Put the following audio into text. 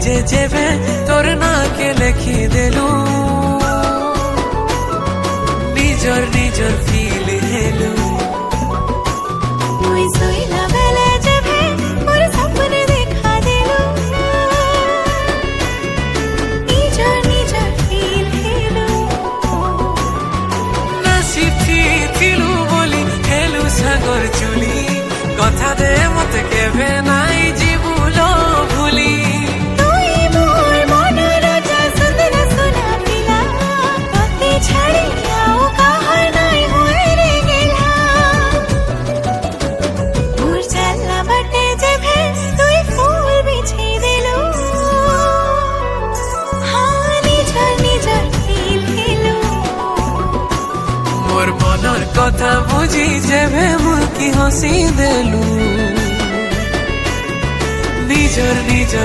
যে যেবে তোর নাকে লেখি দেলু নিজর নিজর ফিল হেলু তুই সইলা বেলে যাবে মোর স্বপ্নে দেখা দিলু নিজর নিজর ফিল হেলু নাসিব থিলু বলি হেলু সাগর চুলি কথা দে মতে কেবে নাই জীবুল ভুলি তুই মোর মনৰ রাজা সুন্দর সোনা পিলা তোতে ছাড়ি আও কাহার নাই হয়ে রে গেলা মোর চাল্লা বাটে যাবে তুই ফুল বিছিয়ে দিলু নিজর নিজর ফিল হেলু মোর মনের কথা বুঝি যেবে মুকি হসি দেলু নিজর নিজর